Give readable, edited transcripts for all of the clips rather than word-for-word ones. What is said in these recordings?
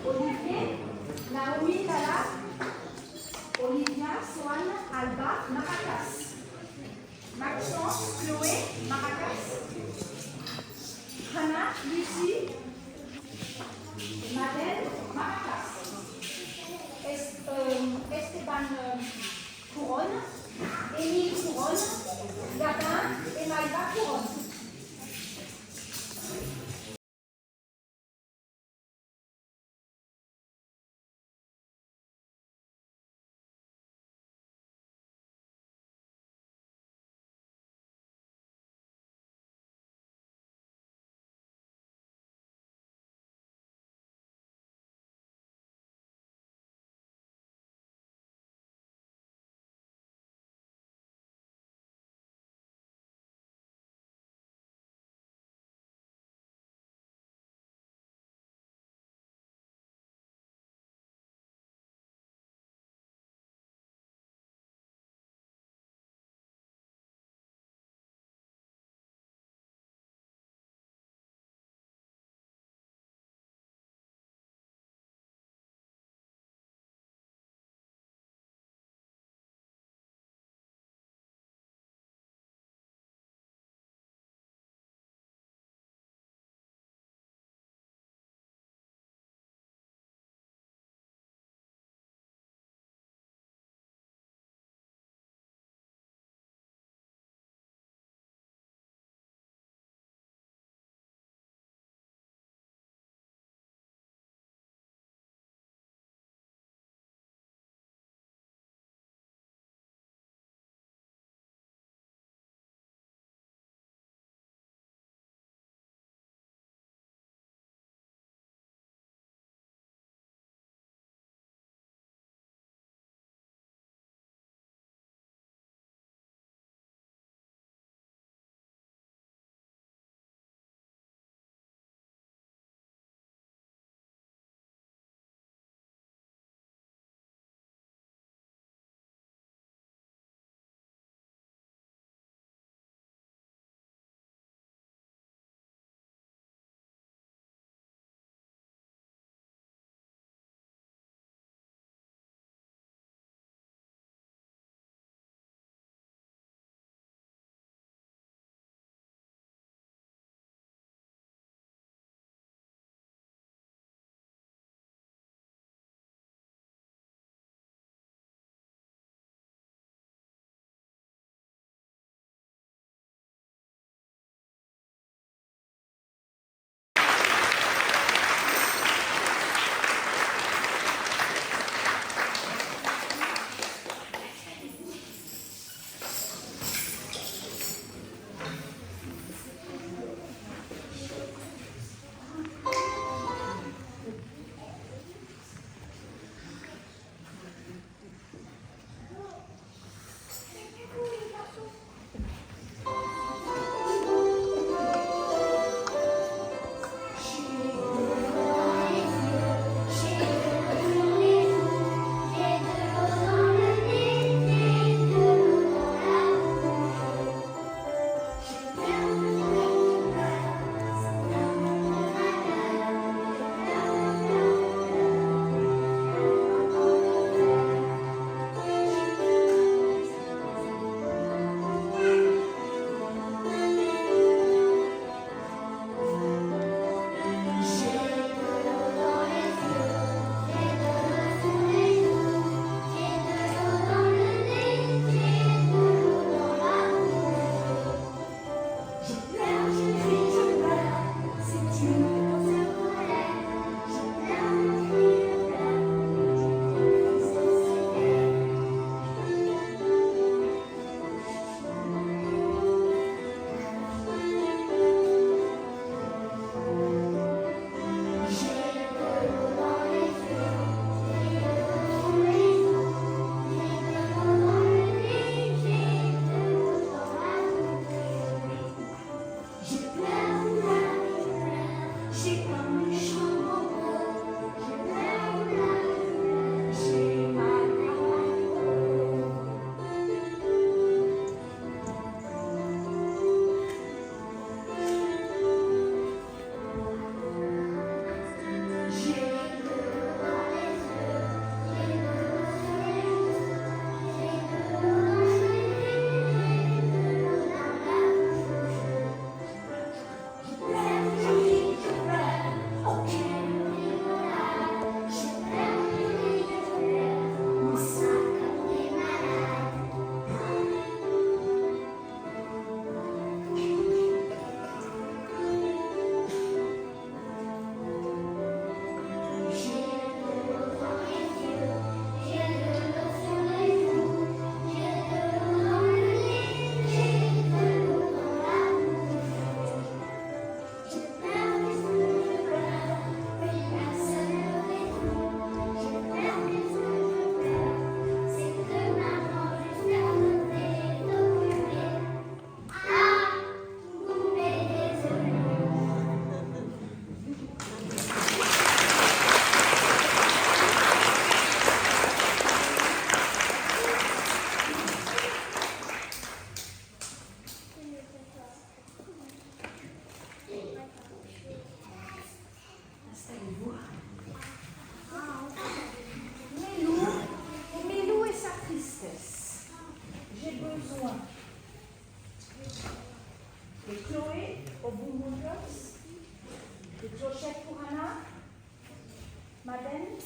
Olivier, Naomi, Lala, Olivia, Swan, Alba, Maracas. Maxence, Chloé, Maracas. Hannah, Lucie, Madeleine, Maracas. Esteban Couronne, Émile Couronne, Gabin et Maïva Couronne.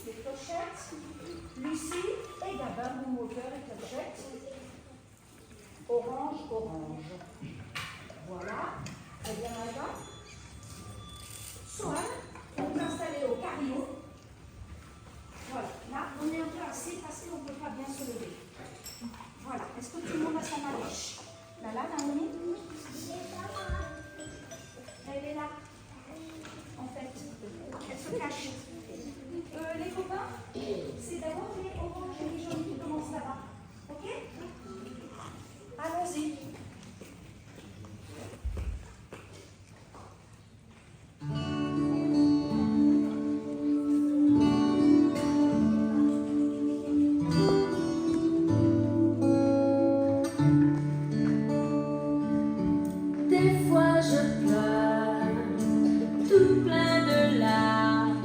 les clochettes. Lucie et Gabin, mon moteur et clochette. Orange, orange. Voilà. Très bien, Maëva. Sohan, on peut installer au carillon. Voilà. Là, on est un peu assez parce qu'on ne peut pas bien se lever. Voilà. Est-ce que tout le monde a sa maloche? Là, Naomi? Elle est là. En fait, elle se cache. Les copains, c'est d'abord les oranges et les jaunes qui commencent là-bas. Ok? Allons-y. Des fois je pleure, tout plein de larmes.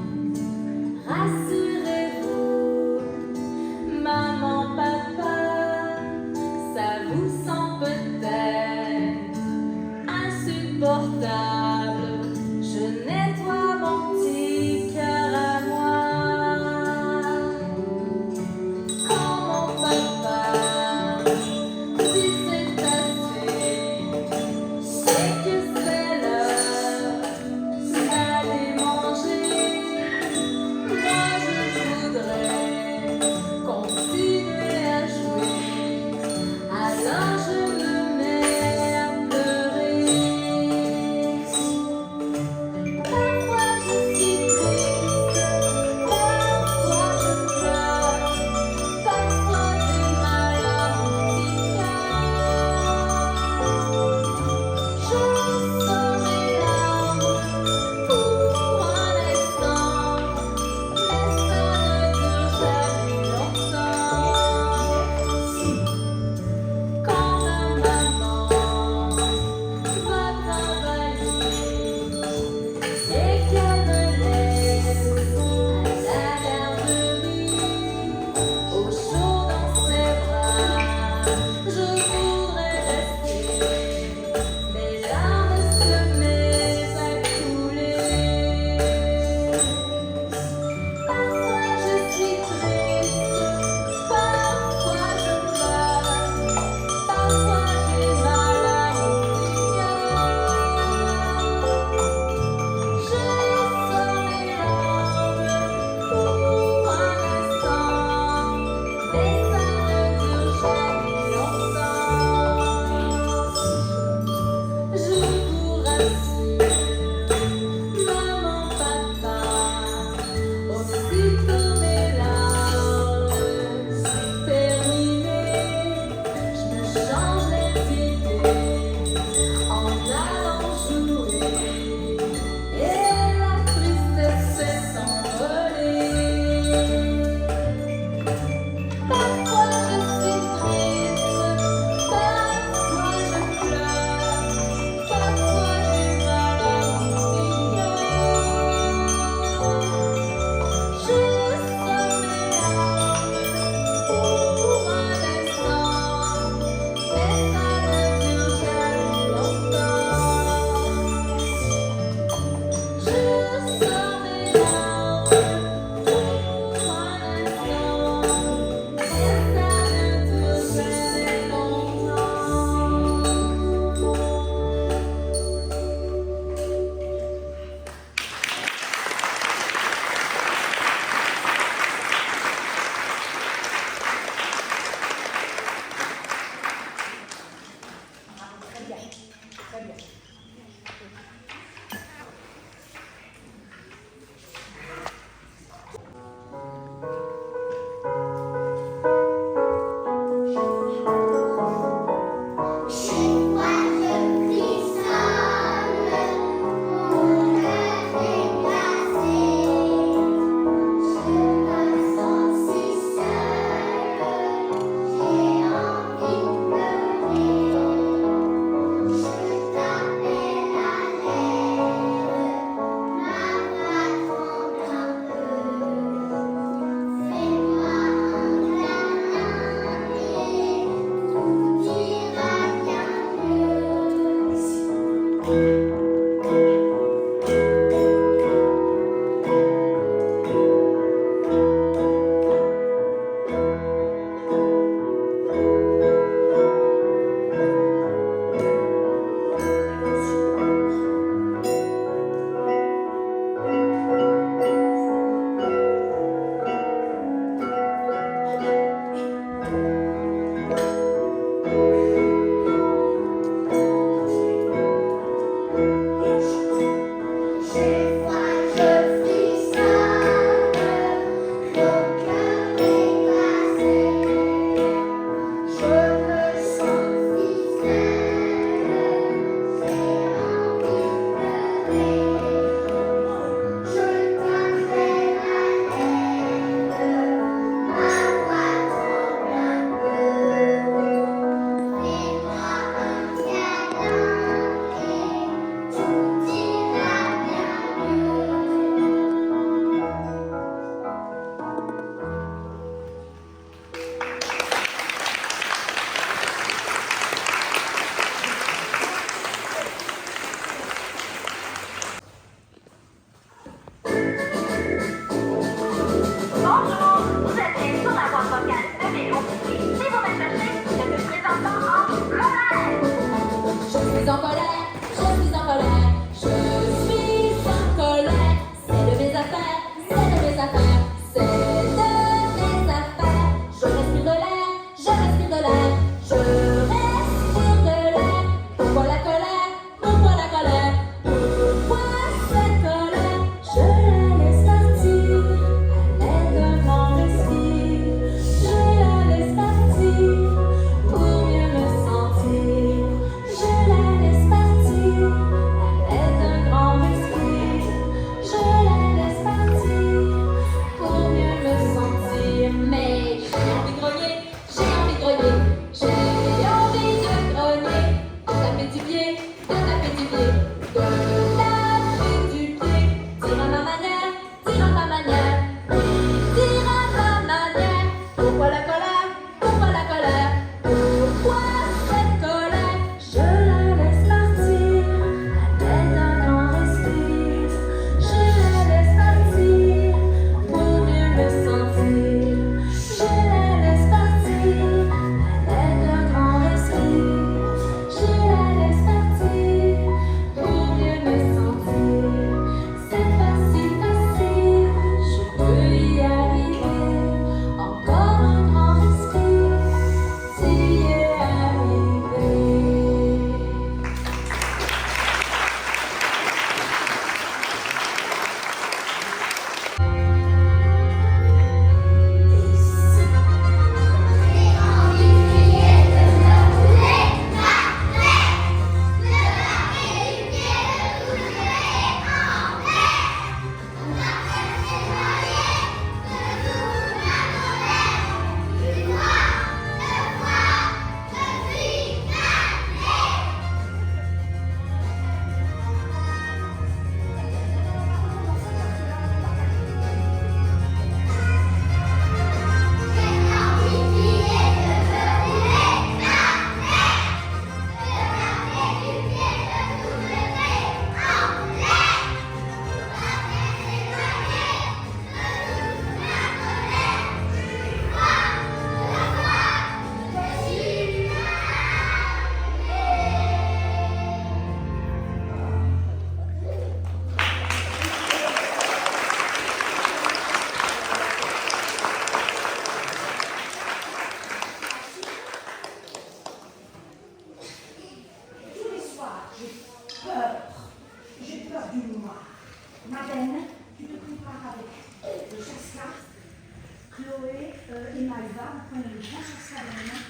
et Maëva, vous prenez le bien sur ça dans la main.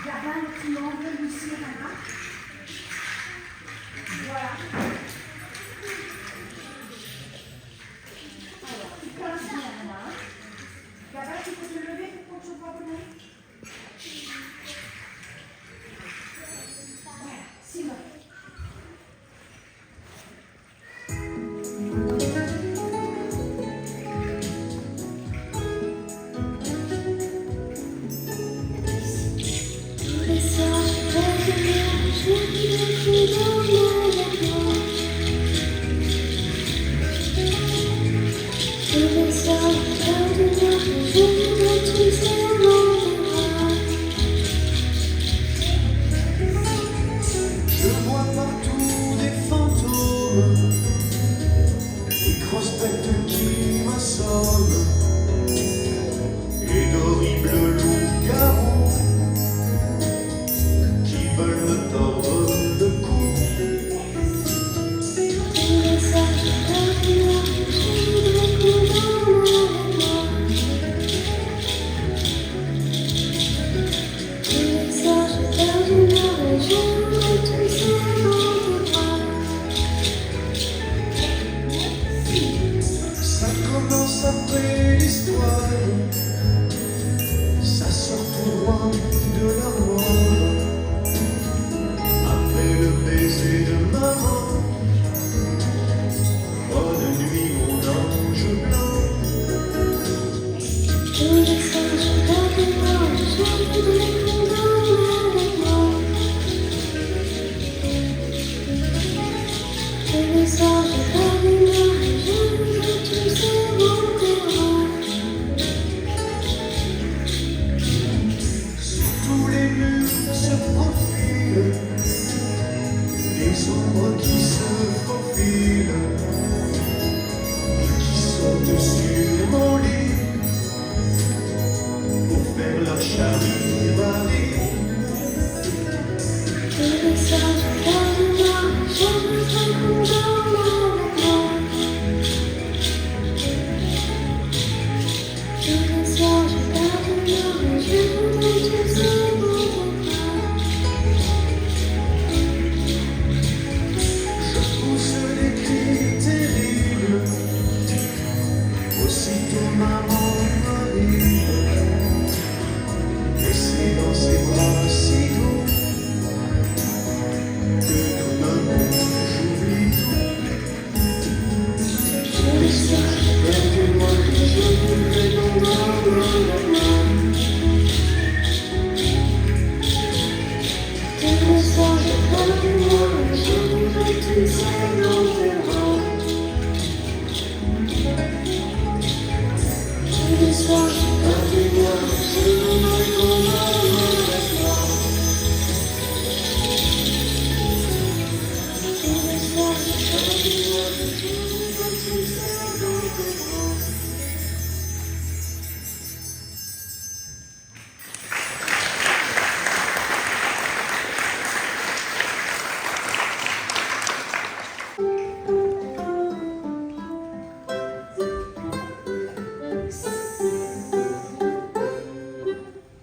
Gabin, le client, viens ici, Rana. Voilà. Alors, tu places bien, Rana. Gabin, tu peux te lever pour qu'on te voit donner. Voilà, Simon.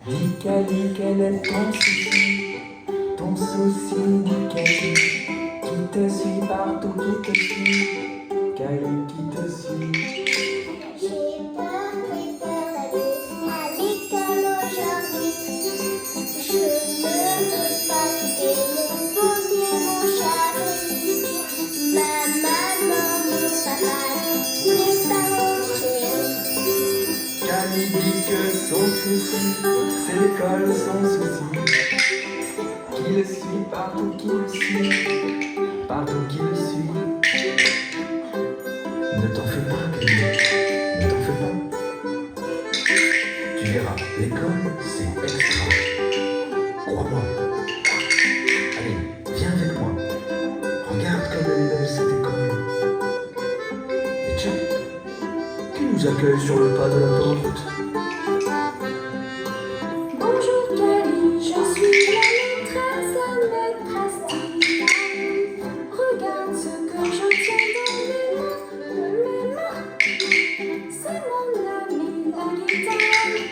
Nickel, quel est ton souci, nickel, qui te suit partout, qui te suit, Cali qui te suit. J'ai peur d'aller à l'école aujourd'hui. Je ne veux pas quitter mon pommier, mon chari. Ma maman, mon papa, mes parents chéris. Cali dit que son souci, c'est l'école, son souci. Qui le suit partout, qui le suit, partout qui le suit. Ne t'en fais pas, Cali, ne t'en fais pas. Tu verras, l'école, c'est extra. Crois-moi. Allez, viens avec moi. Regarde comme elle est belle, cette école. Et tiens, qui nous accueille sur le pas de la porte? Bonjour Cali, je suis la maîtresse Tina. Regarde ce que je tiens dans mes mains. C'est mon ami la guitare.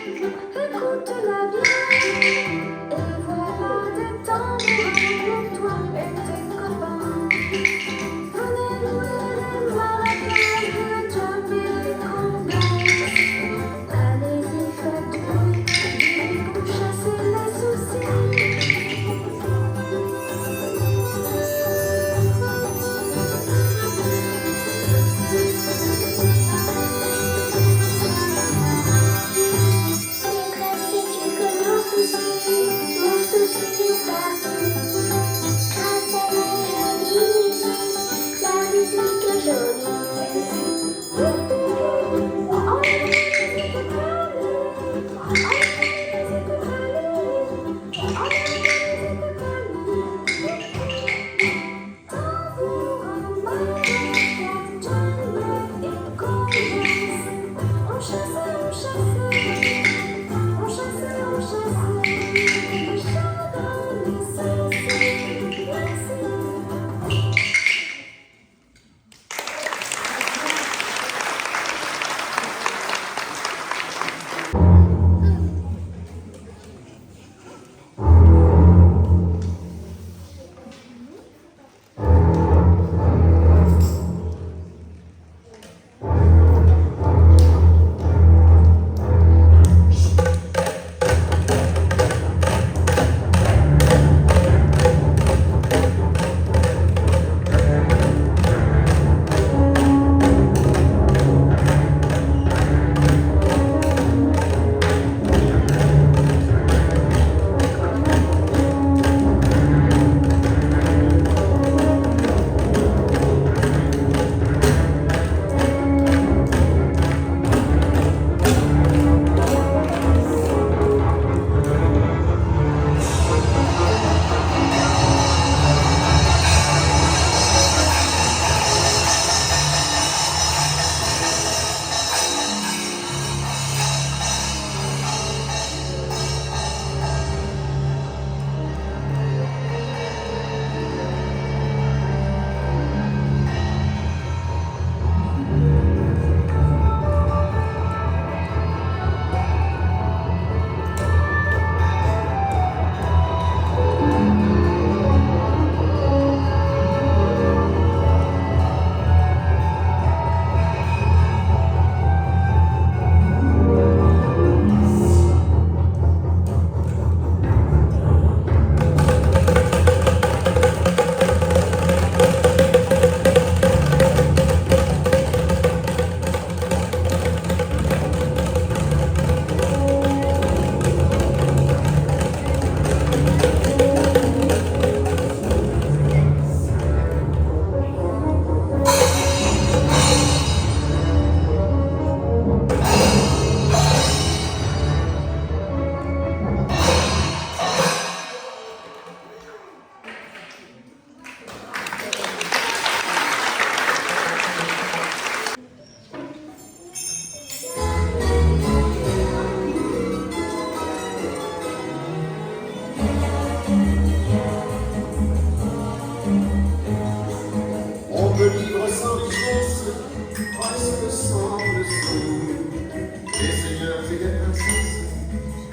lumières et des princesses,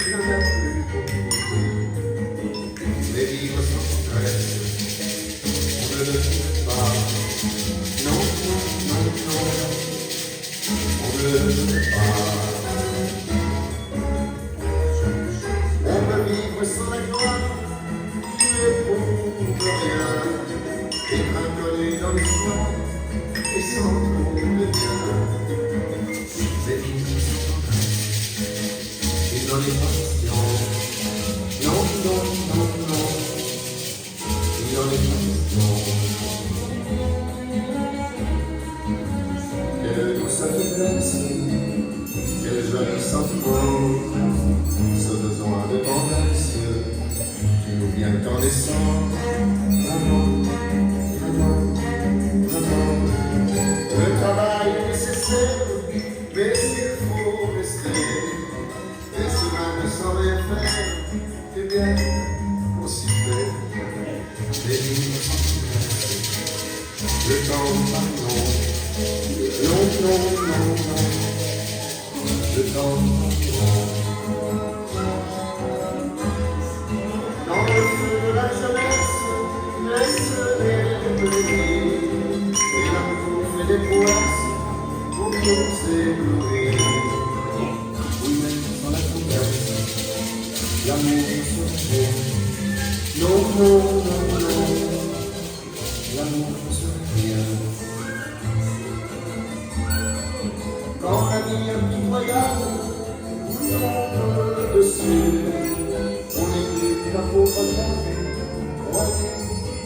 il n'en a plus beaucoup. Mais vivre sans stress, on ne le fait pas. Non, non, non, non, on ne le fait pas. On peut vivre sans la gloire, qui n'éprouve rien, et inconnu dans l'histoire, et sans trouver bien. Mais vivre sans tendresse, il n'en est pas question. Non, non, non, non, il n'en est pas question. Quelle douce faiblesse, quel joli sentiment, ce besoin de tendresse qui nous vient qu'en naissant. Vraiment, vraiment, vraiment. Le travail est nécessaire, mais s'il faut rester, et si même sans rien faire, eh bien, on s'y fait. Les livres sont le temps part long, non, non, non, non, le temps part long. Dans le feu de la jeunesse, laisse les plaisirs, et l'amour fait des prouesses pour nous éblouir. Oui, même sans la tendresse, l'amour se fait. Non, non, non, non, l'amour ne se rien. Quand la vie impitoyable vous tombe dessus, on écoute la pauvre dame, broyée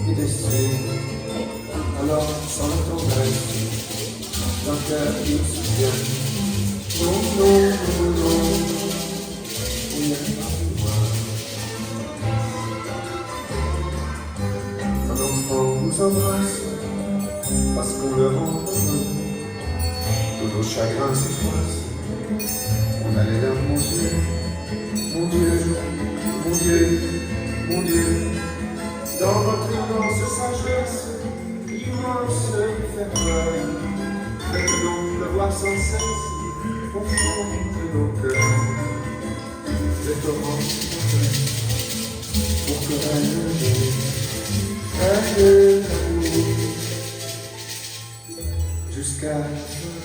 et déçue. Alors, sans la tendresse, d'un cœur qui se souvient. Non, non, non, non, on n'ira pas plus loin. Un enfant nous embrasse parce qu'on le rend heureux. Tous nos chagrins s'effacent, on a les larmes aux yeux. Mon Dieu, mon Dieu, mon Dieu, dans votre immense sagesse, immense ferveur, faites-nous pleuvoir sans cesse au fond de nos cœurs. Les torrents de tendresse, pour que règne l'amour jusqu'à la fin.